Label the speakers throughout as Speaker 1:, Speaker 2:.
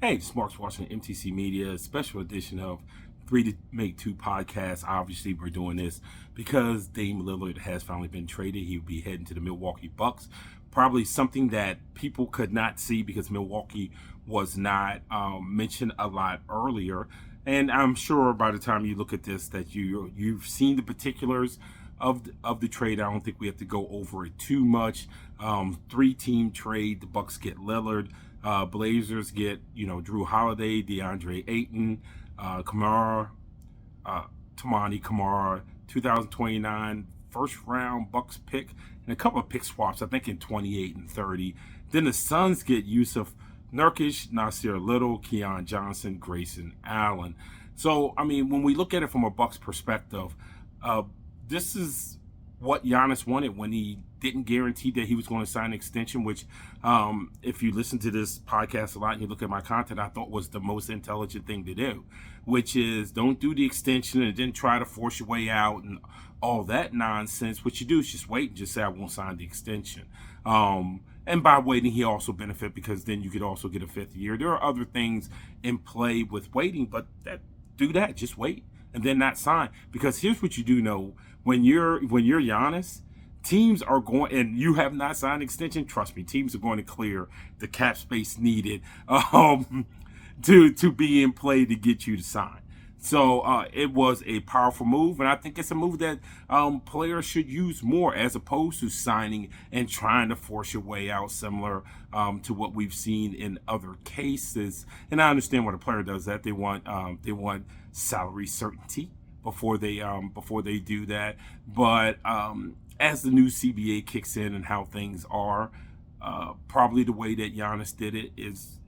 Speaker 1: Hey, this is Mark's watching MTC Media, special edition of 3 to Make 2 podcast. Obviously, we're doing this because Dame Lillard has finally been traded. He will be heading to the Milwaukee Bucks. Probably something that people could not see because Milwaukee was not mentioned a lot earlier. And I'm sure by the time you look at this that you've seen the particulars of the trade. I don't think we have to go over it too much. 3-team trade. The Bucks get Lillard. Blazers get Drew Holiday, DeAndre Ayton, Kamara, Tamani Kamara, 2029 first round Bucks pick, and a couple of pick swaps. I think in 28 and 30. Then the Suns get Yusuf Nurkic, Nasir Little, Keon Johnson, Grayson Allen. So I mean, when we look at it from a Bucks perspective, uh, this is what Giannis wanted when he didn't guarantee that he was going to sign an extension, which if you listen to this podcast a lot and you look at my content, I thought was the most intelligent thing to do, which is don't do the extension and then try to force your way out and all that nonsense. What you do is just wait and just say, I won't sign the extension. And by waiting, he also benefit because then you could also get a 5th year. There are other things in play with waiting, but do that. Just wait and then not sign. Because here's what you do know. When you're Giannis, teams are going, and you have not signed an extension, trust me, teams are going to clear the cap space needed to be in play to get you to sign. So it was a powerful move, and I think it's a move that players should use more as opposed to signing and trying to force your way out, similar to what we've seen in other cases. And I understand when a player does that, they want salary certainty before they do that. But as the new CBA kicks in and how things are, probably the way that Giannis did it is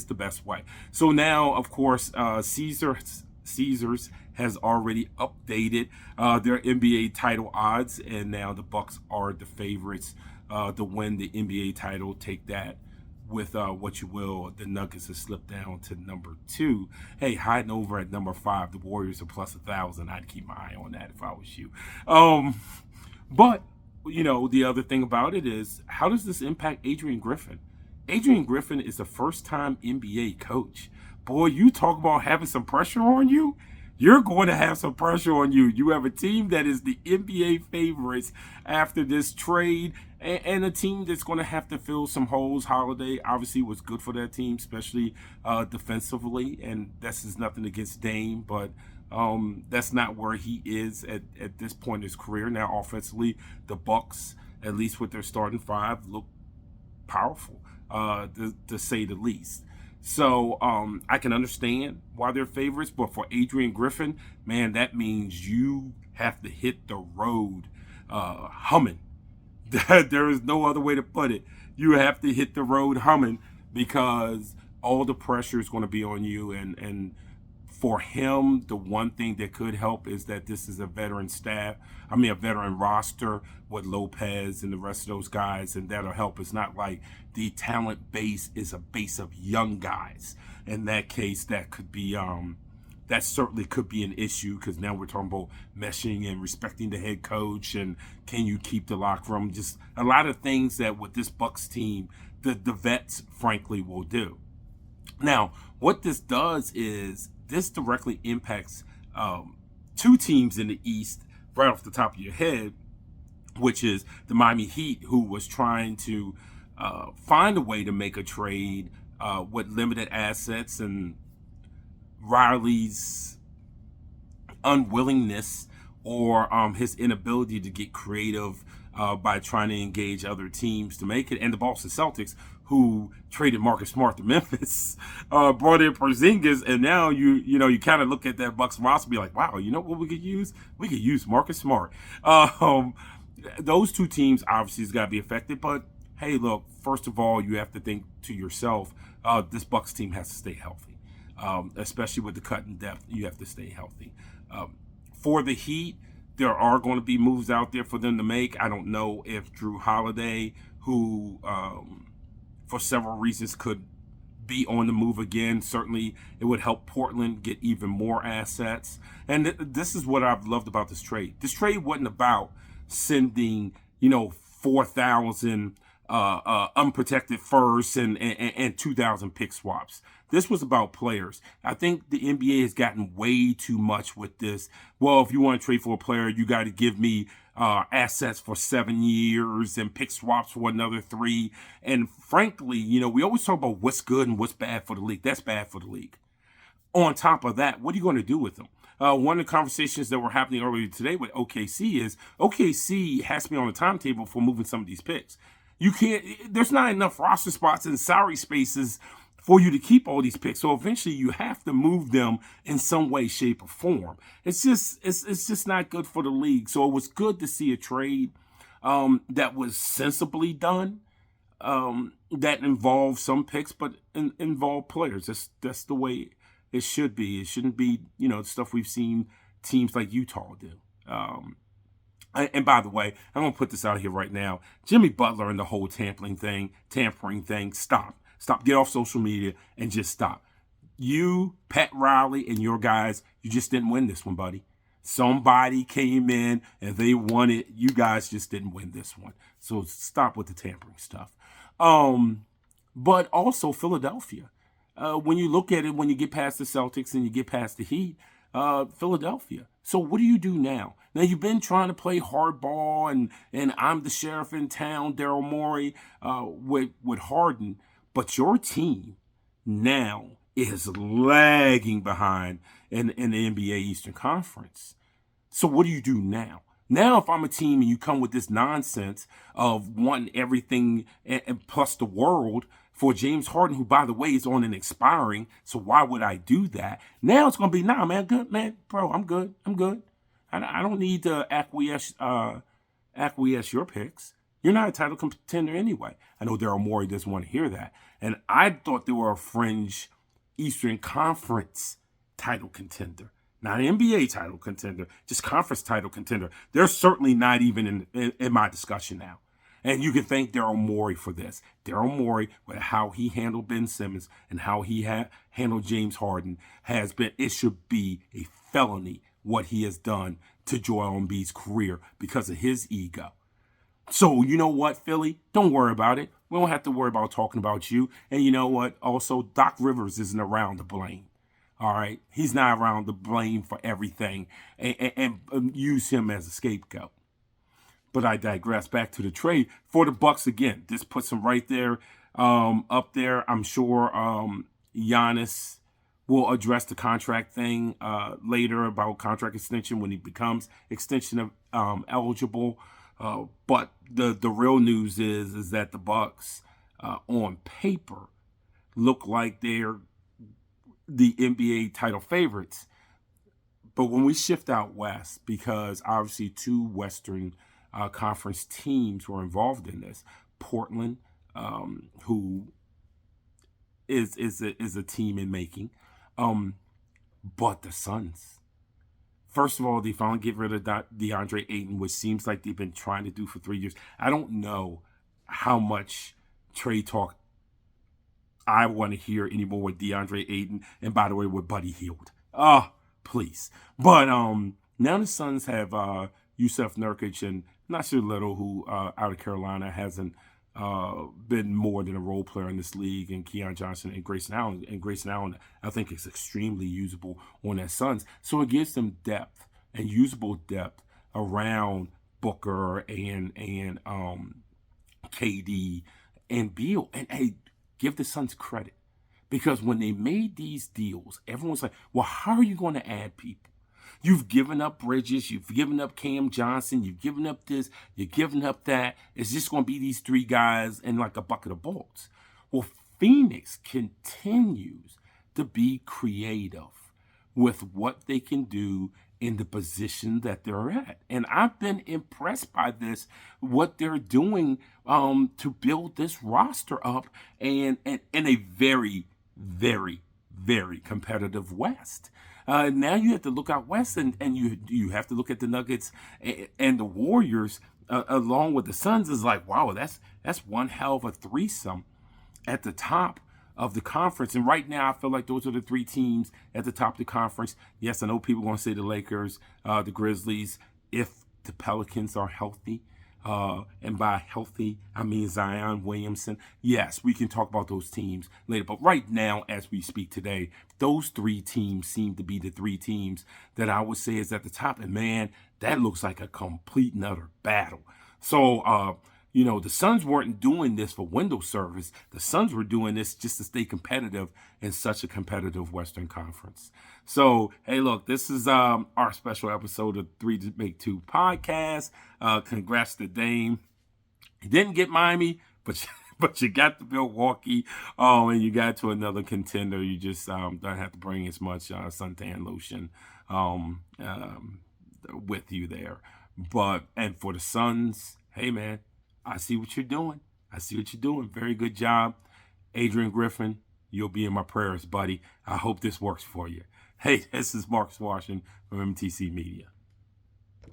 Speaker 1: the best way. So now, of course, Caesars has already updated their NBA title odds, and now the Bucks are the favorites to win the NBA title. Take that with what you will. The Nuggets have slipped down to number 2. Hey, hiding over at number 5, the Warriors are plus 1,000. I'd keep my eye on that if I was you. But the other thing about it is, how does this impact Adrian Griffin? Adrian Griffin is the first-time NBA coach. Boy, you talk about having some pressure on you. You're going to have some pressure on you. You have a team that is the NBA favorites after this trade, and a team that's going to have to fill some holes. Holiday obviously was good for that team, especially defensively, and this is nothing against Dame, but that's not where he is at this point in his career. Now, offensively, the Bucks, at least with their starting 5, look powerful, to say the least. So I can understand why they're favorites, but for Adrian Griffin, man, that means you have to hit the road humming. There is no other way to put it. You have to hit the road humming because all the pressure is going to be on you. And for him, the one thing that could help is that this is a veteran a veteran roster with Lopez and the rest of those guys, and that'll help. It's not like the talent base is a base of young guys. In that case, that certainly could be an issue because now we're talking about meshing and respecting the head coach and can you keep the locker room? Just a lot of things that with this Bucks team, the vets frankly will do. Now, what this does is this directly impacts 2 teams in the East right off the top of your head, which is the Miami Heat, who was trying to find a way to make a trade with limited assets, and Riley's unwillingness or his inability to get creative by trying to engage other teams to make it. And the Boston Celtics, who traded Marcus Smart to Memphis, brought in Porzingis, and now you kind of look at that Bucks roster and be like, wow, you know what we could use? We could use Marcus Smart. Those 2 teams obviously has got to be affected, but hey, look, first of all, you have to think to yourself, this Bucks team has to stay healthy, especially with the cut in depth. You have to stay healthy. For the Heat, there are going to be moves out there for them to make. I don't know if Drew Holiday, who for several reasons could be on the move again. Certainly, it would help Portland get even more assets. And this is what I've loved about this trade. This trade wasn't about sending, 4,000 unprotected firsts and 2,000 pick swaps. This was about players. I think the NBA has gotten way too much with this. Well, if you want to trade for a player, you got to give me assets for 7 years and pick swaps for another 3. And frankly, we always talk about what's good and what's bad for the league. That's bad for the league. On top of that, what are you going to do with them? One of the conversations that were happening earlier today with OKC is OKC has to be on the timetable for moving some of these picks. You can't, there's not enough roster spots and salary spaces for you to keep all these picks. So eventually you have to move them in some way, shape, or form. It's just not good for the league. So it was good to see a trade that was sensibly done, that involved some picks, but involved players. That's the way it should be. It shouldn't be, stuff we've seen teams like Utah do. And by the way, I'm going to put this out here right now. Jimmy Butler and the whole tampering thing, stop. Stop. Get off social media and just stop. You, Pat Riley, and your guys, you just didn't win this one, buddy. Somebody came in and they won it. You guys just didn't win this one. So stop with the tampering stuff. But also Philadelphia. When you look at it, when you get past the Celtics and you get past the Heat, Philadelphia. So what do you do now? Now, you've been trying to play hardball and I'm the sheriff in town, Daryl Morey, with Harden. But your team now is lagging behind in the NBA Eastern Conference. So what do you do now? Now, if I'm a team and you come with this nonsense of wanting everything and plus the world for James Harden, who, by the way, is on an expiring, so why would I do that? Now it's going to be, nah, man, good, man, bro, I'm good. I don't need to acquiesce your picks. You're not a title contender anyway. I know Daryl Morey doesn't want to hear that. And I thought they were a fringe Eastern Conference title contender. Not an NBA title contender, just conference title contender. They're certainly not even in my discussion now. And you can thank Daryl Morey for this. Daryl Morey, with how he handled Ben Simmons and how he handled James Harden, it should be a felony what he has done to Joel Embiid's career because of his ego. So you know what, Philly? Don't worry about it. We don't have to worry about talking about you. And you know what? Also, Doc Rivers isn't around to blame. All right? He's not around to blame for everything and use him as a scapegoat. But I digress. Back to the trade for the Bucks again. This puts him right there, up there. I'm sure Giannis will address the contract thing later about contract extension when he becomes extension of eligible. But the real news is that the Bucks on paper look like they're the NBA title favorites. But when we shift out west, because obviously 2 Western Conference teams were involved in this. Portland, who is a team in making, but the Suns. First of all, they finally get rid of DeAndre Ayton, which seems like they've been trying to do for 3 years. I don't know how much trade talk I want to hear anymore with DeAndre Ayton, and by the way, with Buddy Hield. Please. But now the Suns have Yusuf Nurkic and Nasir Little, who out of Carolina hasn't been more than a role player in this league, and Keon Johnson and Grayson Allen. And Grayson Allen, I think, is extremely usable on that Suns. So it gives them depth and usable depth around Booker and KD and Beal. And hey, give the Suns credit. Because when they made these deals, everyone's like, well, how are you going to add people? You've given up Bridges, you've given up Cam Johnson, you've given up this, you've given up that. It's just going to be these 3 guys and like a bucket of bolts. Well, Phoenix continues to be creative with what they can do in the position that they're at. And I've been impressed by this, what they're doing to build this roster up and in a very, very, very competitive West. Now you have to look out west, and you have to look at the Nuggets and the Warriors along with the Suns. Is like, wow, that's one hell of a threesome at the top of the conference. And right now, I feel like those are the 3 teams at the top of the conference. Yes, I know people are going to say the Lakers, the Grizzlies, if the Pelicans are healthy. And by healthy, I mean Zion Williamson. Yes, we can talk about those teams later. But right now, as we speak today, those three teams seem to be the three teams that I would say is at the top. And man, that looks like a complete and utter battle. So, the Suns weren't doing this for window service. The Suns were doing this just to stay competitive in such a competitive Western Conference. So, hey, look, this is our special episode of 3 to Make 2 podcast. Congrats to Dame. You didn't get Miami, but you got the Milwaukee, and you got to another contender. You just don't have to bring as much suntan lotion with you there. And for the Suns, hey, man, I see what you're doing. Very good job. Adrian Griffin, you'll be in my prayers, buddy. I hope this works for you. Hey, this is Marcus Washington from MTC Media.